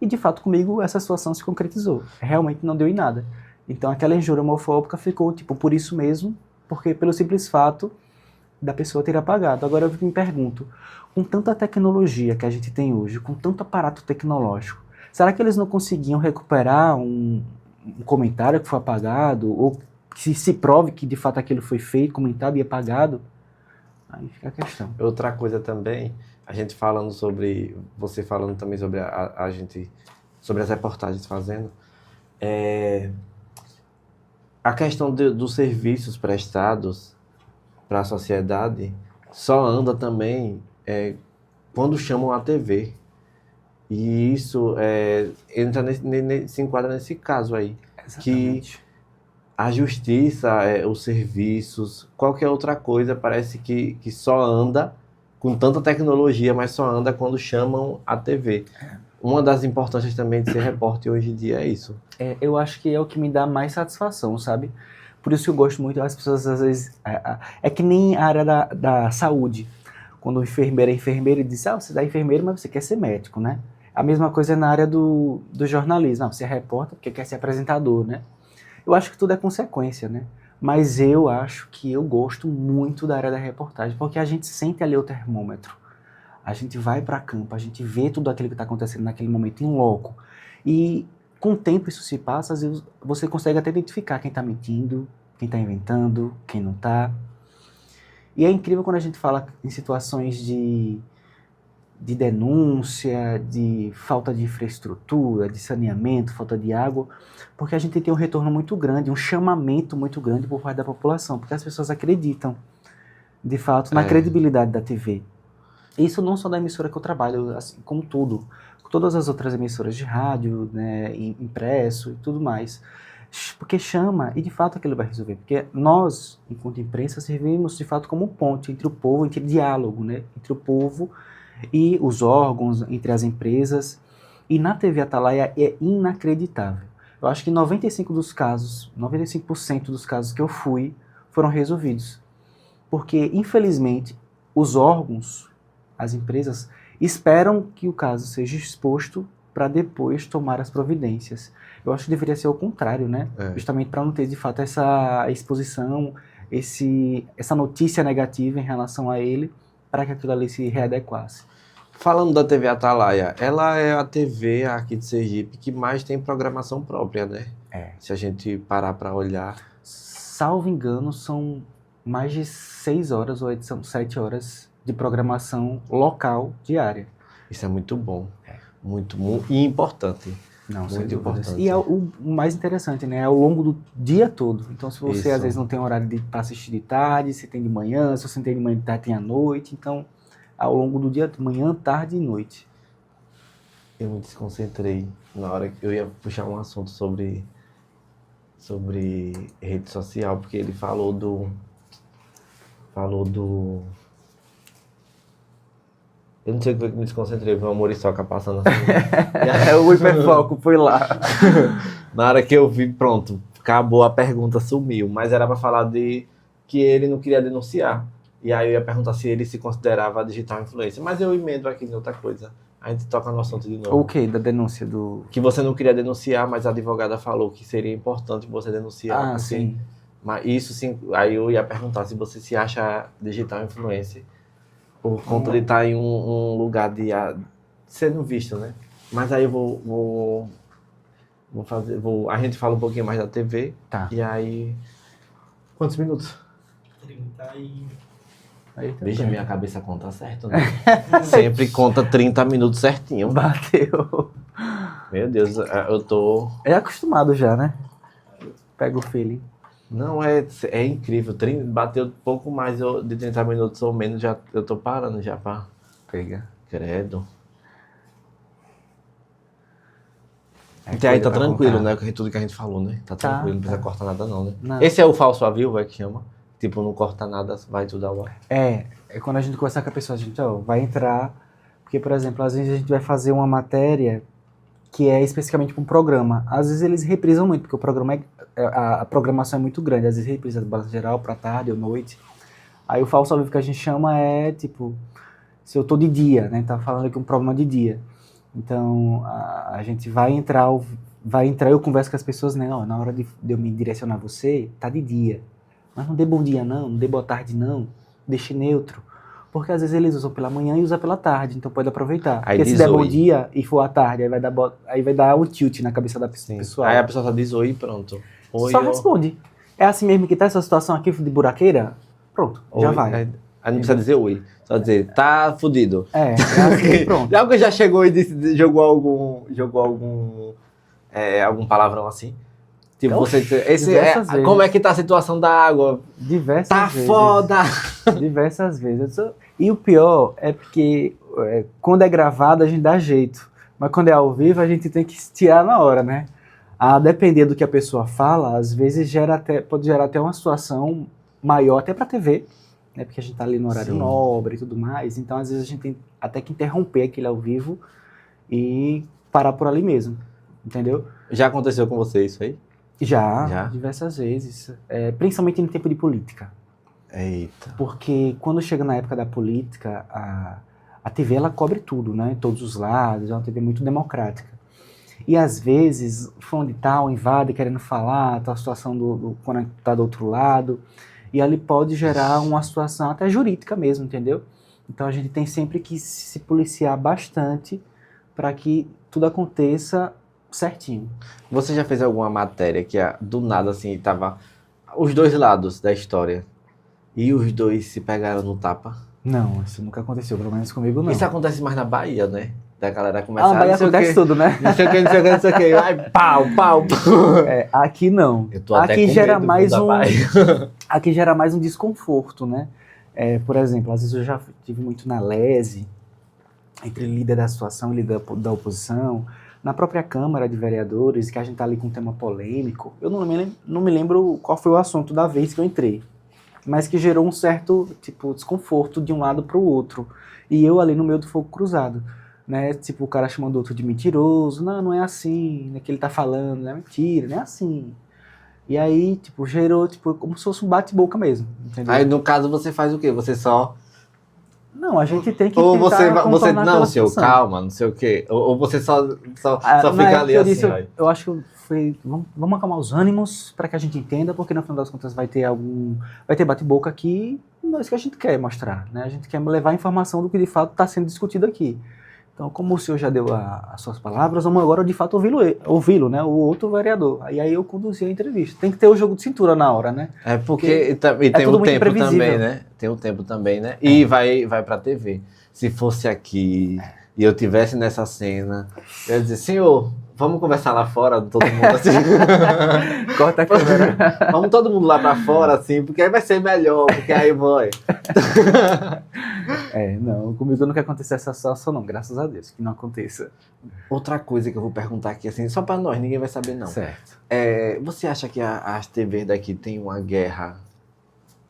E, de fato, comigo, essa situação se concretizou. Realmente não deu em nada. Então, aquela injúria homofóbica ficou, por isso mesmo, porque pelo simples fato da pessoa ter apagado. Agora, eu me pergunto, com tanta tecnologia que a gente tem hoje, com tanto aparato tecnológico, será que eles não conseguiam recuperar um comentário que foi apagado, ou que se prove que de fato aquilo foi feito, comentado e apagado? Aí fica a questão. Outra coisa também, a gente falando sobre, você falando também sobre a gente, sobre as reportagens fazendo, a questão dos serviços prestados para a sociedade só anda também quando chamam a TV. E isso entra se enquadra nesse caso aí. Exatamente. Que a justiça, os serviços, qualquer outra coisa, parece que só anda com tanta tecnologia, mas só anda quando chamam a TV. Uma das importâncias também de ser repórter hoje em dia é isso. Eu acho que é o que me dá mais satisfação, sabe? Por isso que eu gosto muito, as pessoas às vezes... É que nem a área da saúde. Quando o enfermeiro é enfermeiro, ele diz, você é enfermeiro, mas você quer ser médico, né? A mesma coisa é na área do jornalismo. Você é repórter porque quer ser apresentador, né? Eu acho que tudo é consequência, né? Mas eu acho que eu gosto muito da área da reportagem, porque a gente sente ali o termômetro. A gente vai para campo, a gente vê tudo aquilo que está acontecendo naquele momento em loco. E com o tempo isso se passa, às vezes você consegue até identificar quem está mentindo, quem está inventando, quem não está. E é incrível quando a gente fala em situações de denúncia, de falta de infraestrutura, de saneamento, falta de água, porque a gente tem um retorno muito grande, um chamamento muito grande por parte da população, porque as pessoas acreditam, de fato, na credibilidade da TV. Isso não só da emissora que eu trabalho, assim, como tudo, todas as outras emissoras de rádio, né, impresso e tudo mais, porque chama e de fato aquilo vai resolver, porque nós, enquanto imprensa, servimos de fato como um ponte entre o povo, entre diálogo, né, entre o povo e os órgãos, entre as empresas. E na TV Atalaia é inacreditável. Eu acho que 95% dos casos que eu fui foram resolvidos. Porque, infelizmente, os órgãos, as empresas, esperam que o caso seja exposto para depois tomar as providências. Eu acho que deveria ser o contrário, né? Justamente para não ter, de fato, essa exposição, essa notícia negativa em relação a ele, para que aquilo ali se readequasse. Falando da TV Atalaia, ela é a TV aqui de Sergipe que mais tem programação própria, né? Se a gente parar para olhar. Salvo engano, são mais de 6 horas ou são 7 horas de programação local diária. Isso é muito bom. Muito e importante. Não, muito importante. E é o mais interessante, né? É ao longo do dia todo. Então, se você às vezes não tem horário para assistir de tarde, você tem de manhã, se você não tem de manhã, de tarde, tem à noite. Então, ao longo do dia, de manhã, tarde e noite. Eu me desconcentrei na hora que eu ia puxar um assunto sobre rede social, porque ele falou do... Eu não sei o que me desconcentrei, vi uma muriçoca passando assim. O hiperfoco foi lá. Na hora que eu vi, pronto, acabou a pergunta, sumiu. Mas era para falar de que ele não queria denunciar. E aí eu ia perguntar se ele se considerava digital influencer. Mas eu emendo aqui em outra coisa. A gente toca no assunto de novo. O quê? Da denúncia do... Que você não queria denunciar, mas a advogada falou que seria importante você denunciar. Sim. Mas isso sim, aí eu ia perguntar se você se acha digital influencer por conta de estar em um lugar de sendo visto, né? Mas aí eu vou fazer, a gente fala um pouquinho mais da TV. Tá. E aí, quantos minutos? 30 e... Aí tá Veja, bem. minha cabeça conta certo, né? Sempre conta 30 minutos certinho. Bateu. Meu Deus, eu tô... É acostumado já, né? Pega o feeling. Não, é incrível. Bateu pouco mais de 30 minutos ou menos, já, eu tô parando já pra... Pega. Credo. É Até aí tá coisa pra tranquilo, contar. né? Tudo que a gente falou, né? Tá Tá, tranquilo, não precisa tá. cortar nada não, né? Não. Esse é o falso a vivo, é que chama? Tipo, não corta nada, vai tudo ao ar. É quando a gente conversar com a pessoa, a gente vai entrar. Porque, por exemplo, às vezes a gente vai fazer uma matéria que é especificamente para um programa. Às vezes eles reprisam muito, porque o programa a programação é muito grande. Às vezes reprisa do balanço geral para tarde ou noite. Aí o falso ao vivo que a gente chama é, tipo, se eu tô de dia, né? Tá falando aqui um problema de dia. Então, a gente vai entrar, eu converso com as pessoas, né? Ó, na hora de eu me direcionar a você, tá de dia. Mas não dê bom dia não dê boa tarde não, deixe neutro. Porque às vezes eles usam pela manhã e usam pela tarde, então pode aproveitar. Aí Porque se diz der bom oi. dia e for à tarde, aí vai dar o tilt na cabeça da Sim. pessoa. Aí a pessoa só diz oi e pronto. Oi, Só ó. responde. É assim mesmo que tá essa situação aqui de buraqueira? Pronto, já Oi. vai. Aí não precisa dizer oi. Só dizer, tá fudido. É assim, pronto. Já alguém já chegou e jogou algum palavrão assim? Tipo, Oxi, você, diversas vezes. como é que tá a situação da água? Diversas Tá vezes. foda! Diversas vezes. E o pior é porque quando é gravado a gente dá jeito. Mas quando é ao vivo a gente tem que tirar na hora, né? A depender do que a pessoa fala, às vezes pode gerar até uma situação maior até pra TV, né? Porque a gente tá ali no horário Sim. nobre e tudo mais. Então às vezes a gente tem até que interromper aquele ao vivo e parar por ali mesmo. Entendeu? Já aconteceu com você isso aí? Já? Diversas vezes. Principalmente no tempo de política. Eita. Porque quando chega na época da política, a TV ela cobre tudo, né? Todos os lados, é uma TV muito democrática. E às vezes, fulano de tal invade querendo falar, tal situação quando tá do outro lado, e ali pode gerar uma situação até jurídica mesmo, entendeu? Então a gente tem sempre que se policiar bastante para que tudo aconteça certinho. Você já fez alguma matéria que do nada assim tava os dois lados da história e os dois se pegaram no tapa? Não, isso nunca aconteceu, pelo menos comigo não. Isso acontece mais na Bahia, né? Da galera começar Na Bahia acontece tudo, né? Não sei o que, não sei o que, não sei o que. Vai, pau. Aqui não. Eu tô até Aqui com gera medo mais da Bahia. Aqui gera mais um desconforto, né? Por exemplo, às vezes eu já tive muito na lese, entre líder da situação e líder da oposição, na própria Câmara de Vereadores, que a gente tá ali com um tema polêmico. Eu não me lembro qual foi o assunto da vez que eu entrei, mas que gerou um certo desconforto de um lado para o outro. E eu ali no meio do fogo cruzado. Né? Tipo, o cara chamando o outro de mentiroso. Não é assim, né, que ele tá falando, não é mentira, não é assim. E aí, gerou, como se fosse um bate-boca mesmo, entendeu? Aí, no caso, você faz o quê? Você só... Não, a gente tem que Ou tentar você contornar não, aquela senhor, situação. calma, não sei o quê. Ou você só Na fica época ali eu assim, disse, ó. eu acho que foi, vamos acalmar os ânimos para que a gente entenda, porque no final das contas vai ter bate-boca aqui, não é isso que a gente quer mostrar, né? A gente quer levar a informação do que de fato está sendo discutido aqui. Então, como o senhor já deu as suas palavras, vamos agora de fato ouvi-lo, né? O outro vereador. E aí eu conduzi a entrevista. Tem que ter o jogo de cintura na hora, né? É porque tem tudo um muito tempo imprevisível. também, né? Tem um tempo também, né? E vai pra TV. Se fosse aqui e eu tivesse nessa cena, eu ia dizer, senhor, vamos conversar lá fora, todo mundo assim. Corta a câmera. Vamos todo mundo lá pra fora, assim, porque aí vai ser melhor, porque aí vai. Não, comigo não quer acontecer essa situação não, graças a Deus, que não aconteça. Outra coisa que eu vou perguntar aqui, assim, só pra nós, ninguém vai saber não. Certo. Você acha que as TVs daqui tem uma guerra?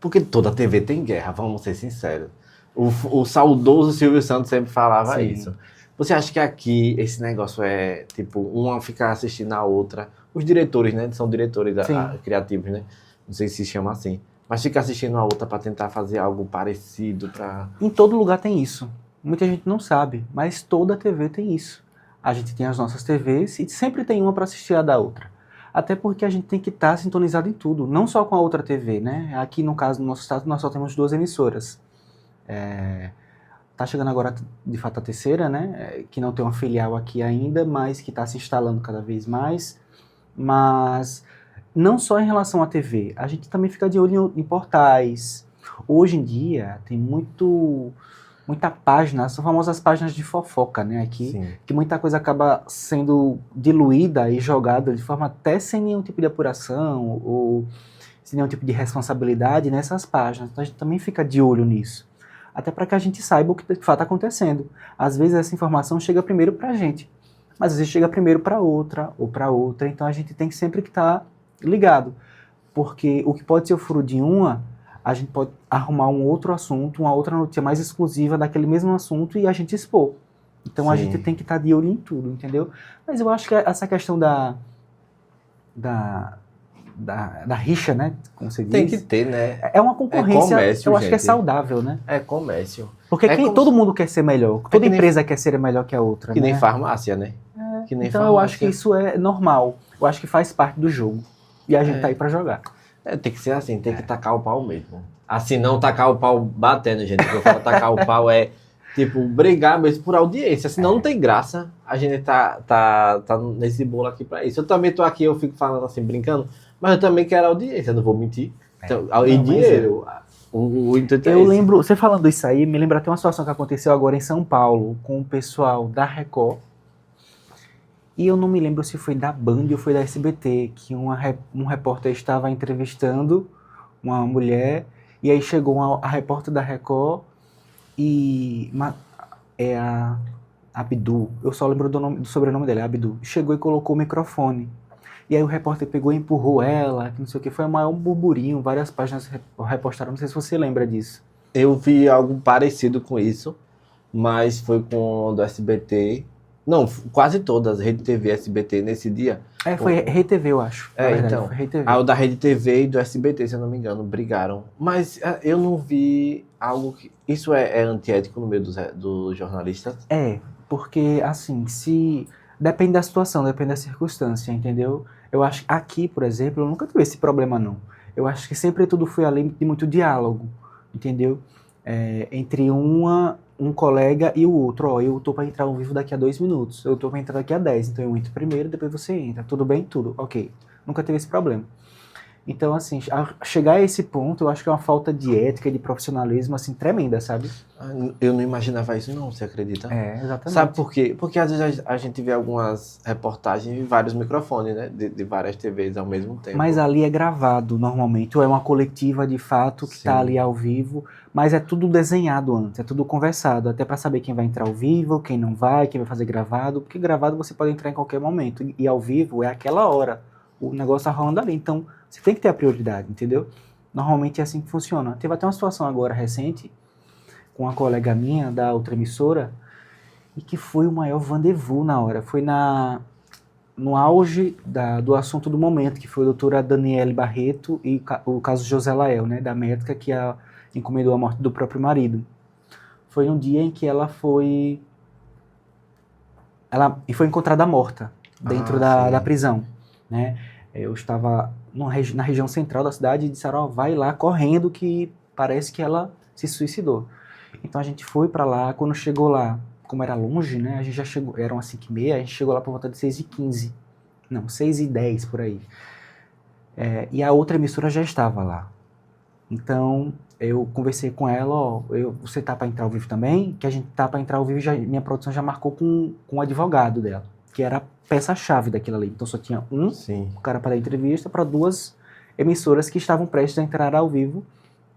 Porque toda TV tem guerra, vamos ser sinceros. O saudoso Silvio Santos sempre falava Sim. isso. Você acha que aqui esse negócio é, tipo, uma ficar assistindo a outra? Os diretores, né? São diretores criativos, né? Não sei se chama assim. Mas fica assistindo a outra para tentar fazer algo parecido para... Em todo lugar tem isso. Muita gente não sabe, mas toda TV tem isso. A gente tem as nossas TVs e sempre tem uma para assistir a da outra. Até porque a gente tem que estar sintonizado em tudo, não só com a outra TV, né? Aqui, no caso, no nosso estado, nós só temos 2 emissoras. Tá chegando agora, de fato, a terceira, né? Que não tem uma filial aqui ainda, mas que está se instalando cada vez mais. Mas não só em relação à TV, a gente também fica de olho em portais. Hoje em dia, tem muita página, são famosas páginas de fofoca, né, aqui, Sim. que muita coisa acaba sendo diluída e jogada de forma até sem nenhum tipo de apuração ou sem nenhum tipo de responsabilidade nessas páginas. Então a gente também fica de olho nisso, até para que a gente saiba o que de fato está acontecendo. Às vezes essa informação chega primeiro para a gente, mas às vezes chega primeiro para outra ou para outra, então a gente tem que sempre estar ligado, porque o que pode ser o furo de uma, a gente pode arrumar um outro assunto, uma outra notícia mais exclusiva daquele mesmo assunto e a gente expor. Então a Sim. gente tem que estar de olho em tudo, entendeu? Mas eu acho que essa questão da rixa, né, como você diz, Tem que ter, né? é uma concorrência, comércio, eu acho que é gente. saudável, né? É comércio. Porque como todo mundo quer ser melhor, toda que nem- empresa quer ser melhor que a outra, Que né? nem farmácia, né? Que nem Então eu acho que farmácia. isso é normal, eu acho que faz parte do jogo. E a gente tá aí pra jogar. Tem que ser assim, tem que tacar o pau mesmo. Assim, não tacar o pau batendo, gente. O que eu falo tacar o pau é, tipo, brigar mesmo por audiência. Senão não tem graça. A gente tá nesse bolo aqui pra isso. Eu também tô aqui, eu fico falando assim, brincando, mas eu também quero audiência, não vou mentir. Então, e Não, mas dinheiro. O intuito é Eu esse. lembro, você falando isso aí, me lembra até uma situação que aconteceu agora em São Paulo, com o pessoal da Record. E eu não me lembro se foi da Band ou foi da SBT, que um repórter estava entrevistando uma mulher, e aí chegou a repórter da Record e é a Abdu, eu só lembro do sobrenome dela, é Abdu, chegou e colocou o microfone. E aí o repórter pegou e empurrou ela, que não sei o que, foi o maior burburinho, várias páginas repostaram, não sei se você lembra disso. Eu vi algo parecido com isso, mas foi com o do SBT. Não, quase todas, Rede TV, SBT, nesse dia. Foi Rede TV, eu acho. É, na verdade, então. foi Rede TV. O da Rede TV e do SBT, se eu não me engano, brigaram. Mas eu não vi algo que... Isso é antiético no meio dos jornalistas? Porque, assim, depende da situação, depende da circunstância, entendeu? Eu acho que aqui, por exemplo, eu nunca tive esse problema, não. Eu acho que sempre tudo foi além de muito diálogo, entendeu? Entre um colega e o outro. Ó, eu tô para entrar ao vivo daqui a 2 minutos, eu tô para entrar daqui a 10, então eu entro primeiro, depois você entra. Tudo bem? Tudo. Ok. Nunca teve esse problema. Então, assim, chegar a esse ponto, eu acho que é uma falta de ética e de profissionalismo, assim, tremenda, sabe? Eu não imaginava isso não, você acredita? Exatamente. Sabe por quê? Porque às vezes a gente vê algumas reportagens e vários microfones, né? De várias TVs ao mesmo tempo. Mas ali é gravado normalmente, ou é uma coletiva de fato que está ali ao vivo, mas é tudo desenhado antes, é tudo conversado, até para saber quem vai entrar ao vivo, quem não vai, quem vai fazer gravado, porque gravado você pode entrar em qualquer momento, e ao vivo é aquela hora, o negócio tá rolando ali, então você tem que ter a prioridade, entendeu? Normalmente é assim que funciona. Teve até uma situação agora recente, com uma colega minha da outra emissora, e que foi o maior rendezvous na hora, foi no auge do assunto do momento, que foi a doutora Daniele Barreto e o caso José Lael, né, da médica que encomendou a morte do próprio marido. Foi um dia em que ela foi encontrada morta dentro da prisão, né? Eu estava na região central da cidade e disseram, vai lá correndo que parece que ela se suicidou. Então a gente foi para lá, quando chegou lá, como era longe, né, a gente já chegou, eram as 5h30, a gente chegou lá por volta de 6h15, não, 6h10 por aí. E a outra emissora já estava lá. Então eu conversei com ela, você tá para entrar ao vivo também? Que a gente tá para entrar ao vivo, minha produção já marcou com o advogado dela, que era a peça-chave daquilo ali. Então só tinha um cara para dar entrevista para 2 emissoras que estavam prestes a entrar ao vivo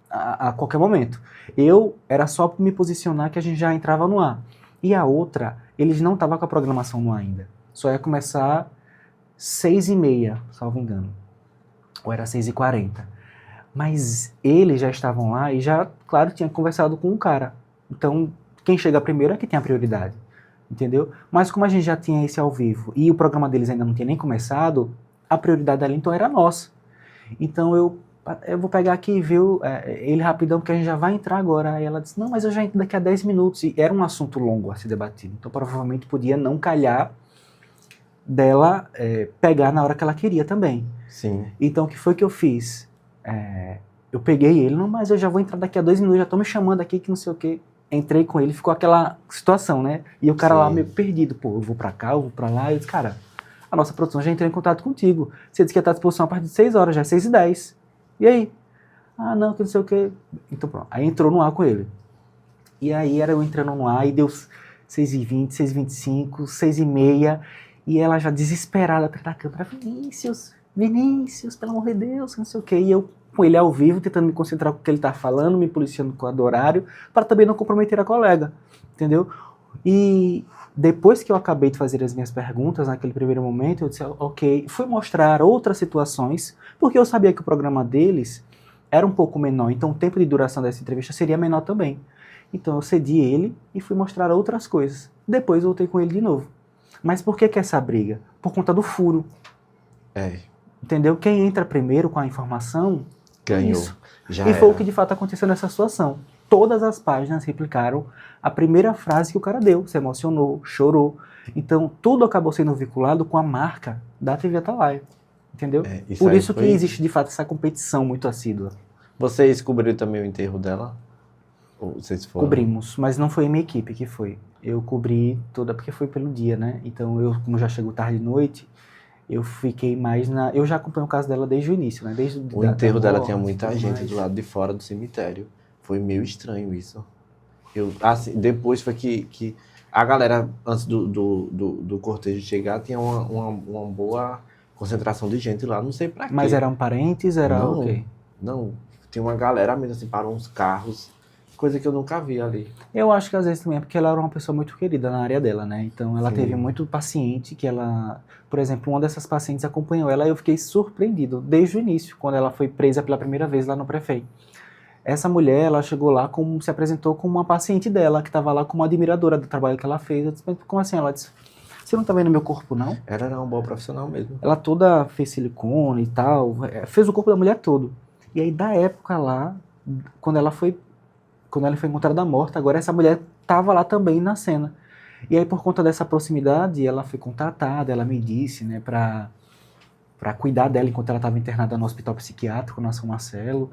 a qualquer momento. Eu era só para me posicionar que a gente já entrava no ar. E a outra, eles não estavam com a programação no ar ainda. Só ia começar 6h30, salvo engano. Ou era 6h40. Mas eles já estavam lá e já, claro, tinha conversado com um cara. Então, quem chega primeiro é que tem a prioridade. Entendeu? Mas como a gente já tinha esse ao vivo e o programa deles ainda não tinha nem começado, a prioridade ali então era nossa. Então eu vou pegar aqui e ver ele rapidão, porque a gente já vai entrar agora. Aí ela disse, não, mas eu já entro daqui a 10 minutos. E era um assunto longo a ser debatido. Então provavelmente podia não calhar dela pegar na hora que ela queria também. Sim. Então, o que foi que eu fiz? Eu peguei ele, não, mas eu já vou entrar daqui a 2 minutos, já estão me chamando aqui, que não sei o quê. Entrei com ele, ficou aquela situação, né? E o cara lá Sim. meio perdido, pô, eu vou pra cá, eu vou pra lá. Eu disse, cara, a nossa produção já entrou em contato contigo. Você disse que ia estar à disposição a partir de 6 horas, já é 6h10. E aí? Ah, não, que não sei o quê. Então pronto, aí entrou no ar com ele. E aí era eu entrando no ar e deu 6h20, 6h25, 6h30. E ela já desesperada atrás da câmera, Vinícius, pelo amor de Deus, não sei o quê. E eu com ele ao vivo, tentando me concentrar com o que ele tá falando, me policiando com o horário, para também não comprometer a colega, entendeu? E depois que eu acabei de fazer as minhas perguntas, naquele primeiro momento, eu disse, ok, fui mostrar outras situações, porque eu sabia que o programa deles era um pouco menor, então o tempo de duração dessa entrevista seria menor também. Então eu cedi ele e fui mostrar outras coisas. Depois voltei com ele de novo. Mas por que essa briga? Por conta do furo. Entendeu? Quem entra primeiro com a informação Ganhou. Isso. Já e foi era. o que de fato aconteceu nessa situação. Todas as páginas replicaram a primeira frase que o cara deu. Se emocionou, chorou. Então, tudo acabou sendo vinculado com a marca da TV Atalaia. Entendeu? Isso Por aí isso que foi- existe, de fato, essa competição muito assídua. Vocês cobriram também o enterro dela? Ou vocês foram? Cobrimos, mas não foi a minha equipe que foi. Eu cobri toda, porque foi pelo dia, né? Então, eu, como já chegou tarde de noite, eu fiquei mais na... Eu já acompanho o caso dela desde o início, né? Desde O enterro dela morte, tinha muita tudo gente mais. do lado de fora do cemitério. Foi meio estranho isso. Assim, depois foi que a galera, antes do cortejo chegar, tinha uma boa concentração de gente lá. Não sei pra quê. Mas eram parentes, era Não. o quê? Não, tinha uma galera mesmo assim, parou uns carros. Coisa que eu nunca vi ali. Eu acho que às vezes também é porque ela era uma pessoa muito querida na área dela, né? Então ela Sim. teve muito paciente que ela... Por exemplo, uma dessas pacientes acompanhou ela e eu fiquei surpreendido desde o início, quando ela foi presa pela primeira vez lá no Prefeito. Essa mulher, ela chegou lá, se apresentou como uma paciente dela, que estava lá como admiradora do trabalho que ela fez. Eu disse, mas como assim? Ela disse, você não tá vendo meu corpo, não? Ela era uma boa profissional mesmo. Ela toda fez silicone e tal, fez o corpo da mulher todo. E aí, da época lá, quando ela foi encontrada morta, agora essa mulher estava lá também na cena. E aí, por conta dessa proximidade, ela foi contratada, ela me disse, né, para cuidar dela enquanto ela estava internada no hospital psiquiátrico, na São Marcelo.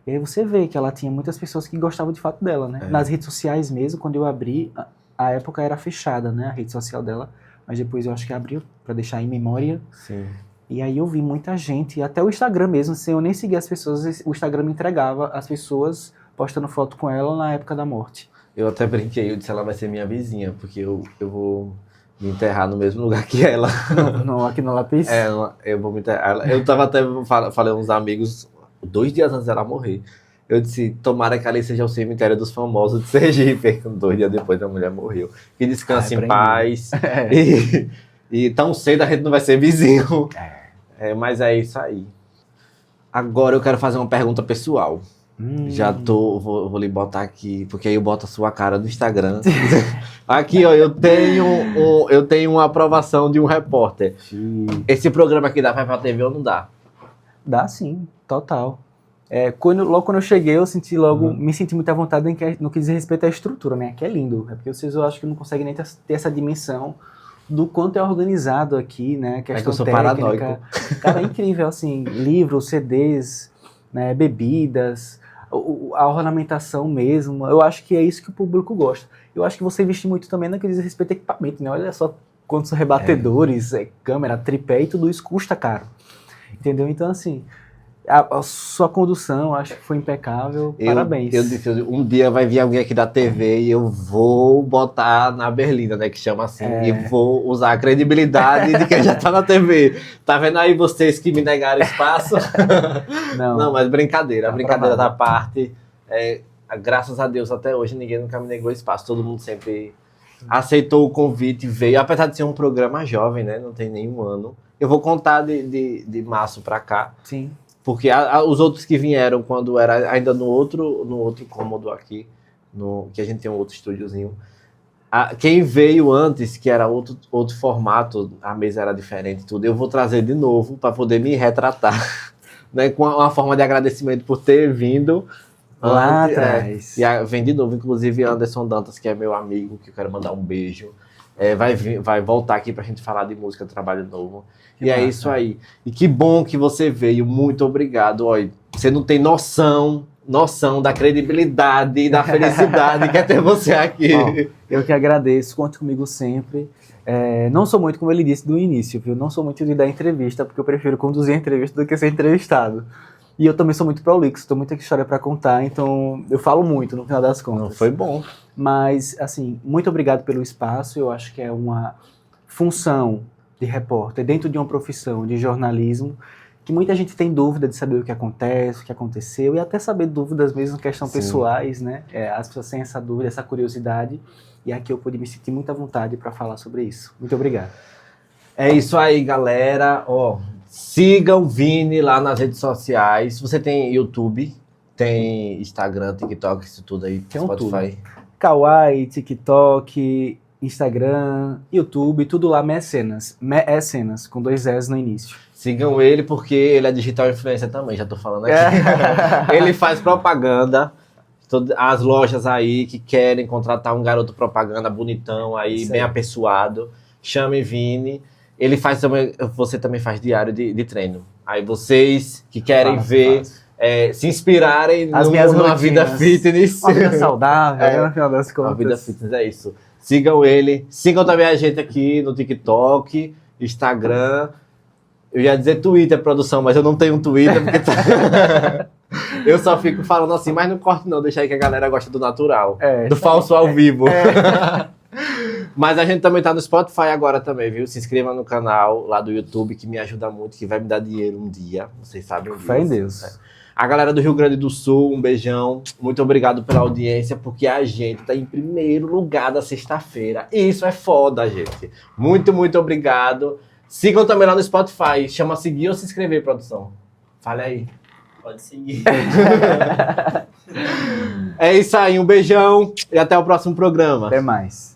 E aí você vê que ela tinha muitas pessoas que gostavam de fato dela, né? Nas redes sociais mesmo, quando eu abri, a época era fechada, né, a rede social dela, mas depois eu acho que abriu para deixar em memória. Sim. E aí eu vi muita gente, até o Instagram mesmo, sem eu nem seguir as pessoas, o Instagram me entregava as pessoas postando foto com ela na época da morte. Eu até brinquei, eu disse ela vai ser minha vizinha, porque eu vou me enterrar no mesmo lugar que ela. Aqui no Lápis. Eu vou me enterrar. Eu tava até, falei a uns amigos, 2 dias antes dela morrer. Eu disse, tomara que ali seja o cemitério dos famosos de Sergipe. 2 dias depois a mulher morreu. Que descanse em paz. E tão cedo a gente não vai ser vizinho. Mas é isso aí. Agora eu quero fazer uma pergunta pessoal. Já vou lhe botar aqui, porque aí eu boto a sua cara no Instagram. Aqui, ó, eu tenho uma aprovação de um repórter. Esse programa aqui dá pra TV ou não dá? Dá sim, total. Logo quando eu cheguei, eu senti me senti muita vontade no que diz respeito à estrutura, né? Que é lindo. É porque vocês, eu acho que não conseguem nem ter essa dimensão do quanto é organizado aqui, né? Que eu sou técnica. paranoico. Cara, é incrível, assim, livros, CDs, né, bebidas, a ornamentação mesmo. Eu acho que é isso que o público gosta. Eu acho que você investe muito também no que diz respeito a equipamento, né? Olha só quantos rebatedores, câmera, tripé e tudo isso custa caro. Entendeu? Então, assim, a sua condução, eu acho que foi impecável. Parabéns. Eu disse, um dia vai vir alguém aqui da TV e eu vou botar na berlinda, né, que chama assim, e vou usar a credibilidade de quem já tá na TV. Tá vendo aí vocês que me negaram espaço? Não, mas brincadeira, a brincadeira da parte. Graças a Deus, até hoje, ninguém nunca me negou espaço. Todo mundo sempre aceitou o convite, veio, apesar de ser um programa jovem, né, não tem nenhum ano. Eu vou contar de março pra cá. Sim. Porque os outros que vieram quando era ainda no outro cômodo aqui, que a gente tem um outro estúdiozinho. Quem veio antes, que era outro formato, a mesa era diferente, tudo, eu vou trazer de novo para poder me retratar, né, com uma forma de agradecimento por ter vindo lá atrás. E vem de novo, inclusive Anderson Dantas, que é meu amigo, que eu quero mandar um beijo. vai voltar aqui pra gente falar de música, trabalho novo. Que e é massa. isso aí. E que bom que você veio. Muito obrigado. Olha, você não tem noção da credibilidade e da felicidade que é ter você aqui. Ó, eu que agradeço, conte comigo sempre. Não sou muito, como ele disse do início, viu? Não sou muito de dar entrevista, porque eu prefiro conduzir a entrevista do que ser entrevistado. E eu também sou muito prolixo, tenho muita história para contar, então eu falo muito no final das contas. Não, foi bom. Mas, assim, muito obrigado pelo espaço. Eu acho que é uma função de repórter dentro de uma profissão de jornalismo que muita gente tem dúvida de saber o que acontece, o que aconteceu, e até saber dúvidas mesmo, questão Sim. pessoais, né? As pessoas têm essa dúvida, essa curiosidade, e aqui eu pude me sentir muito à vontade para falar sobre isso. Muito obrigado. É isso aí, galera. Ó, sigam o Vini lá nas redes sociais. Você tem YouTube, tem Instagram, TikTok, isso tudo aí, Tem Spotify. Kawaii, TikTok, Instagram, YouTube, tudo lá Mecenas. Mecenas, com 2 S no início. Sigam ele porque ele é digital influencer também, já tô falando aqui. Ele faz propaganda. As lojas aí que querem contratar um garoto propaganda bonitão aí, Isso bem aí. apessoado, chame Vini. Ele faz também, você também faz diário de treino. Aí vocês que querem ver, se inspirarem As minhas numa vida rotinas. fitness. Uma vida saudável, É. né, no final das contas. Uma vida fitness, é isso. Sigam ele. Sigam também a gente aqui no TikTok, Instagram. Eu ia dizer Twitter, produção, mas eu não tenho um Twitter, porque eu só fico falando assim, mas não corte não, deixa aí que a galera gosta do natural. Do falso ao vivo. Mas a gente também tá no Spotify agora também, viu? Se inscreva no canal lá do YouTube, que me ajuda muito, que vai me dar dinheiro um dia. Vocês sabem disso. Fé em Deus. A galera do Rio Grande do Sul, um beijão. Muito obrigado pela audiência, porque a gente tá em primeiro lugar da sexta-feira. E isso é foda, gente. Muito, muito obrigado. Sigam também lá no Spotify. Chama seguir ou se inscrever, produção. Fale aí. Pode seguir. É isso aí, um beijão e até o próximo programa. Até mais.